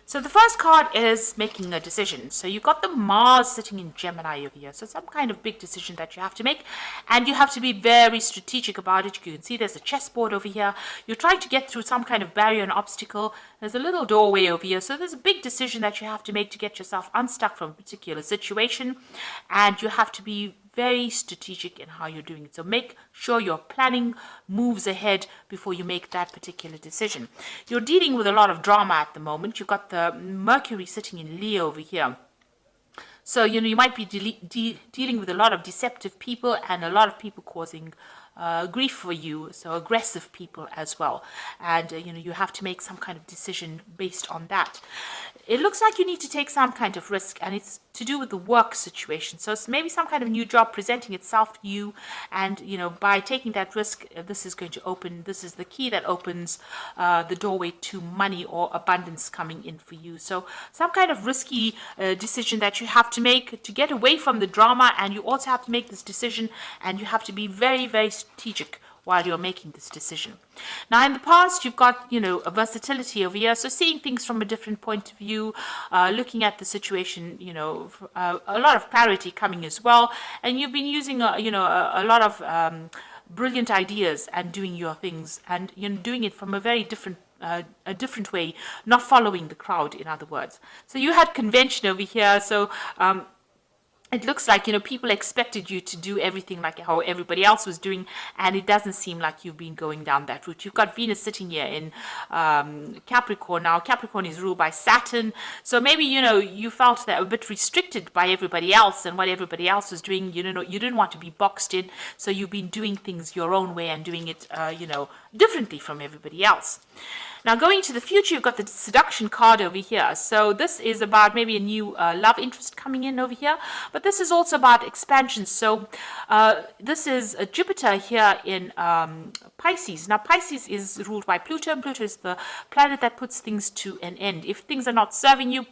So the first card is making a decision. So you've got the Mars sitting in Gemini over here. So some kind of big decision that you have to make, and you have to be very strategic about it. You can see there's a chessboard over here. You're trying to get through some kind of barrier and obstacle. There's a little doorway over here. So there's a big decision that you have to make to get yourself unstuck from a particular situation, and you have to be very strategic in how you're doing it. So make sure you're planning moves ahead before you make that particular decision. You're dealing with a lot of drama at the moment. You've got the Mercury sitting in Leo over here. So, you might be dealing with a lot of deceptive people and a lot of people causing grief for you, so aggressive people as well. And, you have to make some kind of decision based on that. It looks like you need to take some kind of risk, and it's to do with the work situation. So it's maybe some kind of new job presenting itself to you, and by taking that risk, this is the key that opens the doorway to money or abundance coming in for you. So some kind of risky decision that you have to make to get away from the drama, and you also have to make this decision, and you have to be very strategic while you're making this decision. Now, in the past, you've got, a versatility over here. So seeing things from a different point of view, looking at the situation, a lot of clarity coming as well. And you've been using, a lot of brilliant ideas and doing your things, and doing it from a very a different way, not following the crowd, in other words. So you had convention over here. So it looks like, people expected you to do everything like how everybody else was doing, and it doesn't seem like you've been going down that route. You've got Venus sitting here in Capricorn. Now, Capricorn is ruled by Saturn, so maybe, you felt that a bit restricted by everybody else and what everybody else was doing. You didn't want to be boxed in, so you've been doing things your own way and doing it, differently from everybody else. Now, going to the future, you've got the seduction card over here. So this is about maybe a new love interest coming in over here. But this is also about expansion. So this is Jupiter here in Pisces. Now, Pisces is ruled by Pluto. And Pluto is the planet that puts things to an end. If things are not serving you,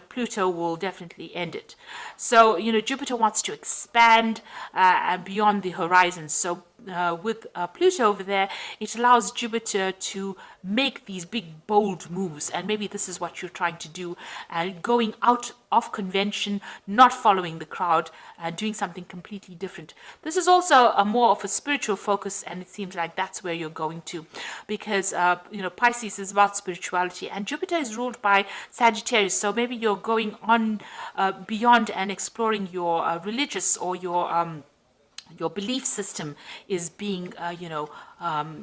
Pluto will definitely end it. So, Jupiter wants to expand beyond the horizon. So with Pluto over there, it allows Jupiter to make these big, bold moves. And maybe this is what you're trying to do, going out of convention, not following the crowd, doing something completely different. This is also more of a spiritual focus, and it seems like that's where you're going to, because Pisces is about spirituality, and Jupiter is ruled by Sagittarius. So maybe you're going on beyond and exploring your religious or your belief system is being,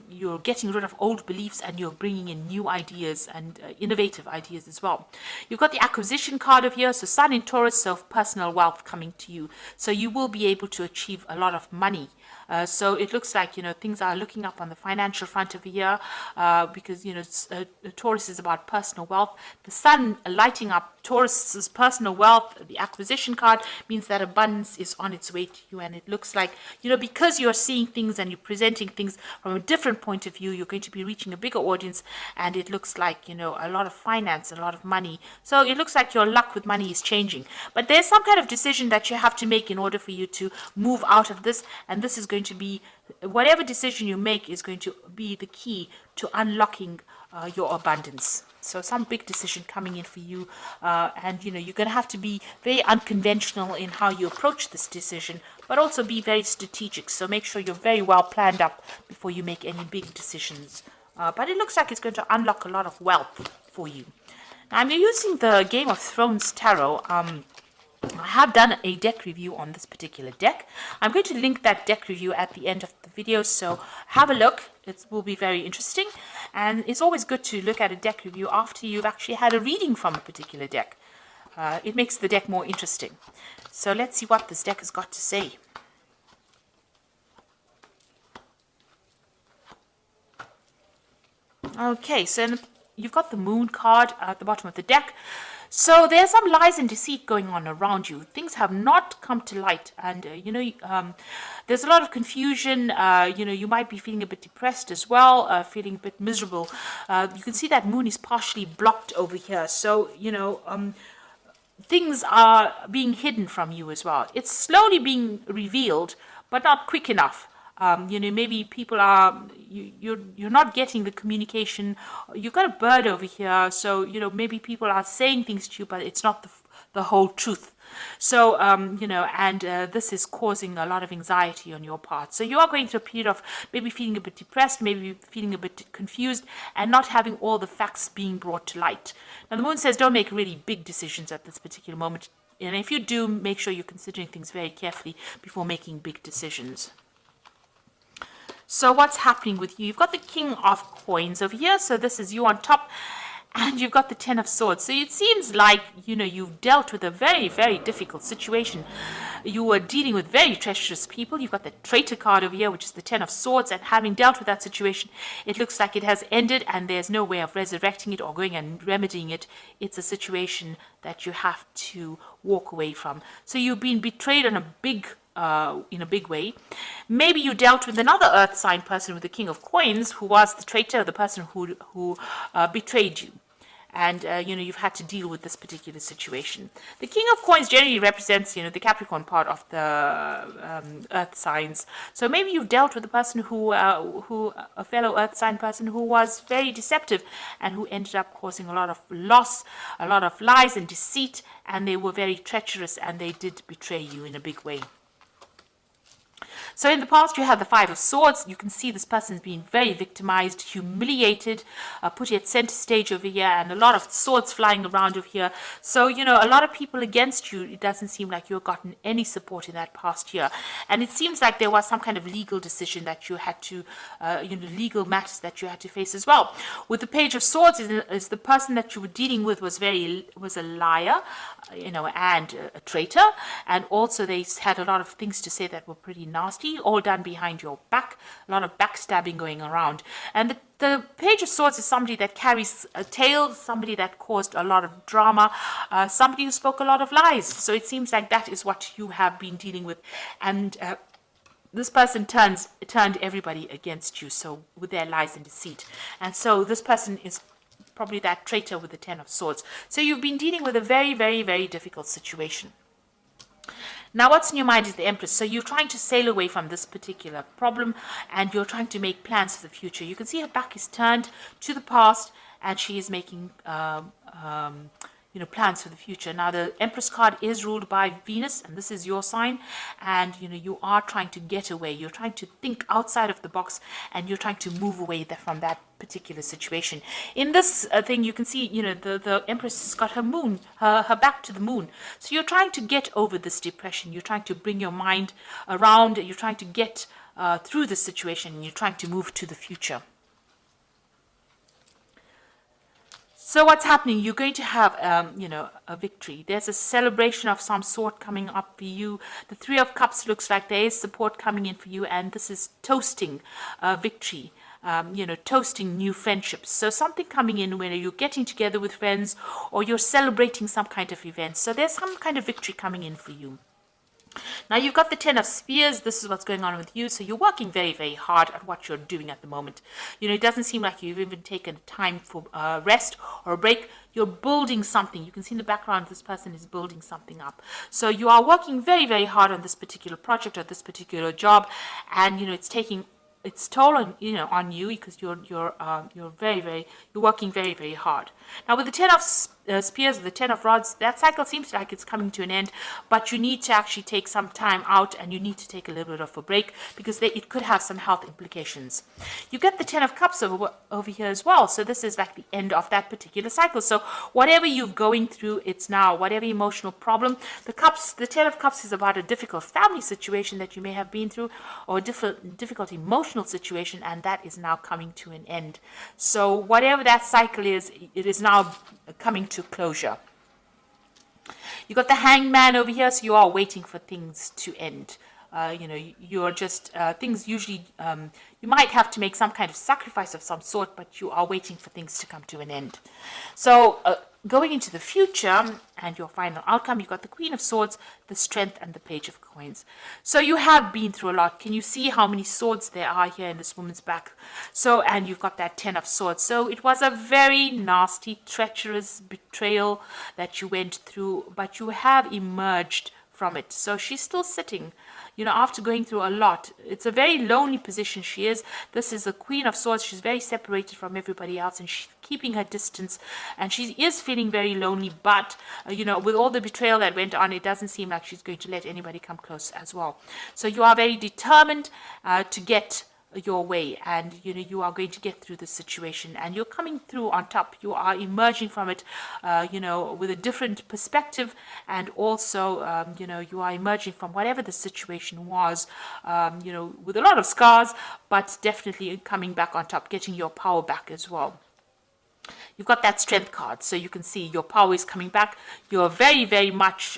you're getting rid of old beliefs and you're bringing in new ideas and innovative ideas as well. You've got the acquisition card over here, so Sun in Taurus, so personal wealth coming to you. So you will be able to achieve a lot of money. So it looks like, things are looking up on the financial front over here because, Taurus is about personal wealth. The Sun lighting up Taurus's personal wealth, the acquisition card, means that abundance is on its way to you. And it looks like, because you're seeing things and you're presenting things from a different point of view, you're going to be reaching a bigger audience. And it looks like, a lot of finance, a lot of money. So it looks like your luck with money is changing. But there's some kind of decision that you have to make in order for you to move out of this. And this is going to be, whatever decision you make is going to be the key to unlocking your abundance. So some big decision coming in for you, and you're going to have to be very unconventional in how you approach this decision, but also be very strategic. So make sure you're very well planned up before you make any big decisions. But it looks like it's going to unlock a lot of wealth for you. Now, I'm using the Game of Thrones Tarot. I have done a deck review on this particular deck. I'm going to link that deck review at the end of the video, so have a look. It will be very interesting, and it's always good to look at a deck review after you've actually had a reading from a particular deck. It makes the deck more interesting. So let's see what this deck has got to say. Okay, so you've got the Moon card at the bottom of the deck. So there's some lies and deceit going on around you. Things have not come to light, and there's a lot of confusion. You might be feeling a bit depressed as well, feeling a bit miserable. You can see that Moon is partially blocked over here. So things are being hidden from you as well. It's slowly being revealed, but not quick enough. Maybe people are, you're not getting the communication. You've got a bird over here, so, maybe people are saying things to you, but it's not the whole truth. So, and this is causing a lot of anxiety on your part. So you are going through a period of maybe feeling a bit depressed, maybe feeling a bit confused, and not having all the facts being brought to light. Now, the moon says don't make really big decisions at this particular moment. And if you do, make sure you're considering things very carefully before making big decisions. So what's happening with you? You've got the King of Coins over here. So this is you on top. And you've got the Ten of Swords. So it seems like, you've dealt with a very, very difficult situation. You were dealing with very treacherous people. You've got the Traitor card over here, which is the Ten of Swords. And having dealt with that situation, it looks like it has ended and there's no way of resurrecting it or going and remedying it. It's a situation that you have to walk away from. So you've been betrayed on in a big way. Maybe you dealt with another earth sign person with the King of Coins, who was the traitor, the person who betrayed you. And, you've had to deal with this particular situation. The King of Coins generally represents, the Capricorn part of the earth signs. So maybe you've dealt with a person a fellow earth sign person who was very deceptive and who ended up causing a lot of loss, a lot of lies and deceit, and they were very treacherous and they did betray you in a big way. So in the past, you had the Five of Swords. You can see this person's been very victimized, humiliated, put at center stage over here, and a lot of swords flying around over here. So, a lot of people against you. It doesn't seem like you've gotten any support in that past year. And it seems like there was some kind of legal decision that you had to, legal matters that you had to face as well. With the Page of Swords, is the person that you were dealing with was a liar, and a traitor. And also they had a lot of things to say that were pretty nasty, all done behind your back, a lot of backstabbing going around. And the Page of Swords is somebody that carries a tale, somebody that caused a lot of drama, somebody who spoke a lot of lies. So it seems like that is what you have been dealing with. And this person turned everybody against you, so with their lies and deceit. And so this person is probably that traitor with the Ten of Swords. So you've been dealing with a very, very, very difficult situation. Now, what's in your mind is the Empress. So you're trying to sail away from this particular problem and you're trying to make plans for the future. You can see her back is turned to the past and she is making plans for the future. Now, the Empress card is ruled by Venus, and this is your sign. And, you are trying to get away. You're trying to think outside of the box, and you're trying to move away from that particular situation. In this thing, you can see, the Empress has got her moon, her back to the moon. So you're trying to get over this depression. You're trying to bring your mind around. You're trying to get through this situation, and you're trying to move to the future. So what's happening? You're going to have, a victory. There's a celebration of some sort coming up for you. The Three of Cups looks like there is support coming in for you, and this is toasting victory. Toasting new friendships. So something coming in when you're getting together with friends or you're celebrating some kind of event. So there's some kind of victory coming in for you. Now, you've got the Ten of Spears. This is what's going on with you. So you're working very, very hard at what you're doing at the moment. It doesn't seem like you've even taken time for rest or a break. You're building something. You can see in the background, this person is building something up. So you are working very, very hard on this particular project or this particular job. And, it's taking its toll on you because you're working very, very hard. Now, with the Ten of Spears, the Ten of Rods, that cycle seems like it's coming to an end, but you need to actually take some time out and you need to take a little bit of a break because it could have some health implications. You get the Ten of Cups over here as well, so this is like the end of that particular cycle. So whatever you're going through, it's now, whatever emotional problem, the Ten of Cups is about a difficult family situation that you may have been through or a difficult emotional situation, and that is now coming to an end. So whatever that cycle is, it is now coming to closure. You got the Hangman over here, so you are waiting for things to end. You're just things usually you might have to make some kind of sacrifice of some sort, but you are waiting for things to come to an end. So going into the future and your final outcome, you've got the Queen of Swords, the Strength, and the Page of Coins. So you have been through a lot. Can you see how many swords there are here in this woman's back? So, and you've got that Ten of Swords. So it was a very nasty, treacherous betrayal that you went through, but you have emerged from it. So she's still sitting, after going through a lot. It's a very lonely position she is. This is the Queen of Swords. She's very separated from everybody else, and she's keeping her distance, and she is feeling very lonely. But, with all the betrayal that went on, it doesn't seem like she's going to let anybody come close as well. So you are very determined to get your way, and you are going to get through the situation, and you're coming through on top. You are emerging from it with a different perspective, and also you are emerging from whatever the situation was with a lot of scars, but definitely coming back on top, getting your power back as well. You've got that strength card, so you can see your power is coming back. You're very, very much,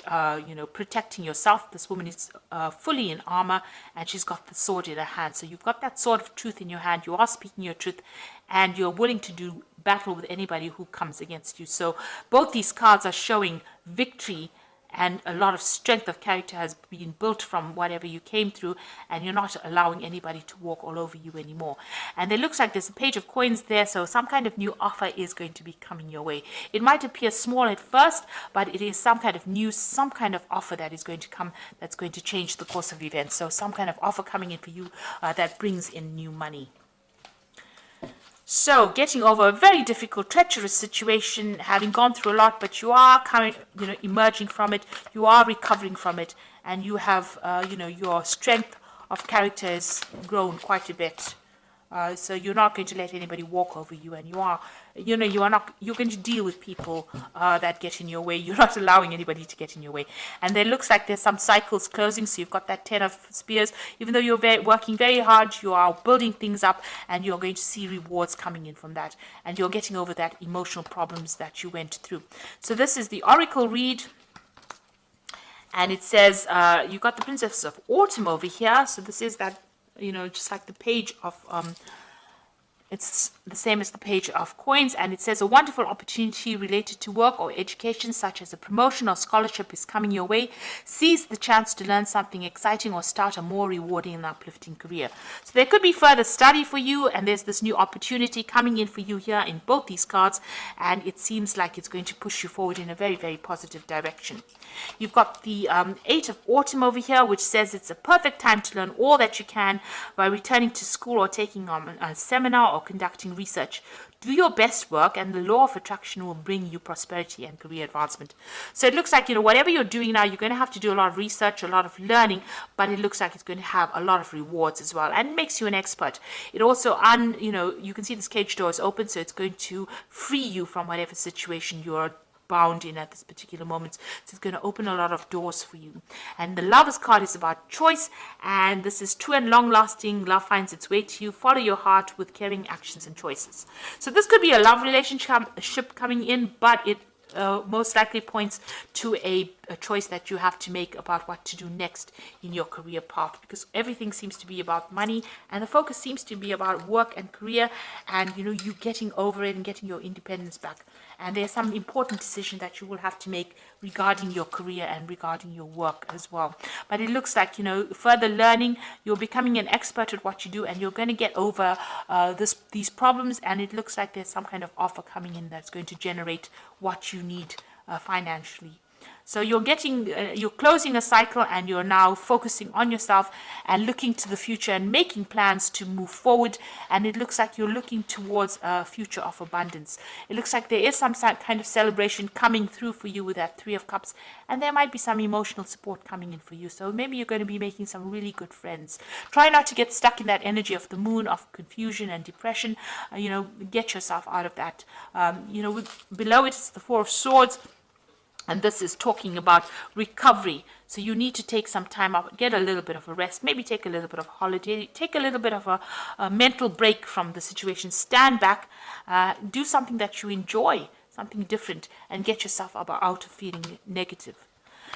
protecting yourself. This woman is fully in armor, and she's got the sword in her hand. So you've got that sword of truth in your hand. You are speaking your truth, and you're willing to do battle with anybody who comes against you. So both these cards are showing victory, and a lot of strength of character has been built from whatever you came through, and you're not allowing anybody to walk all over you anymore. And it looks like there's a page of coins there, so some kind of new offer is going to be coming your way. It might appear small at first, but it is some kind of news, some kind of offer that is going to come, that's going to change the course of events. So some kind of offer coming in for you that brings in new money. So, getting over a very difficult, treacherous situation, having gone through a lot, but you are emerging from it, you are recovering from it, and you have, your strength of character has grown quite a bit. So you're not going to let anybody walk over you, and you're going to deal with people that get in your way. You're not allowing anybody to get in your way. And there looks like there's some cycles closing, so you've got that 10 of spears. Even though you're working very hard, you are building things up, and you're going to see rewards coming in from that. And you're getting over that emotional problems that you went through. So this is the Oracle read. And it says, you've got the Princess of Autumn over here. So this is that, just like the page of, it's the same as the page of coins, and it says a wonderful opportunity related to work or education, such as a promotion or scholarship, is coming your way. Seize the chance to learn something exciting or start a more rewarding and uplifting career. So there could be further study for you, and there's this new opportunity coming in for you here in both these cards, and it seems like it's going to push you forward in a very, very positive direction. You've got the 8 of Autumn over here, which says it's a perfect time to learn all that you can by returning to school or taking on a seminar or conducting research. Do your best work, and the law of attraction will bring you prosperity and career advancement. So it looks like, whatever you're doing now, you're going to have to do a lot of research, a lot of learning, but it looks like it's going to have a lot of rewards as well, and makes you an expert. It also, you can see this cage door is open, so it's going to free you from whatever situation you're bound in at this particular moment. So it's going to open a lot of doors for you. And the Lovers card is about choice, and this is true and long lasting. Love finds its way to you. Follow your heart with caring actions and choices. So this could be a love relationship coming in, but it most likely points to a choice that you have to make about what to do next in your career path, because everything seems to be about money, and the focus seems to be about work and career, and you getting over it and getting your independence back. And there's some important decision that you will have to make regarding your career and regarding your work as well. But it looks like, further learning, you're becoming an expert at what you do, and you're going to get over these problems. And it looks like there's some kind of offer coming in that's going to generate what you need financially. So you're closing a cycle, and you're now focusing on yourself and looking to the future and making plans to move forward. And it looks like you're looking towards a future of abundance. It looks like there is some kind of celebration coming through for you with that 3 of Cups, and there might be some emotional support coming in for you. So maybe you're going to be making some really good friends. Try not to get stuck in that energy of the moon, of confusion and depression. Get yourself out of that. Below it is the 4 of Swords. And this is talking about recovery. So you need to take some time off, get a little bit of a rest, maybe take a little bit of a holiday, take a little bit of a mental break from the situation, stand back, do something that you enjoy, something different, and get yourself out of feeling negative.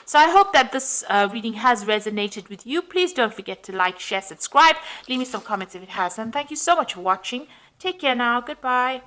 So I hope that this reading has resonated with you. Please don't forget to like, share, subscribe. Leave me some comments if it has. And thank you so much for watching. Take care now. Goodbye.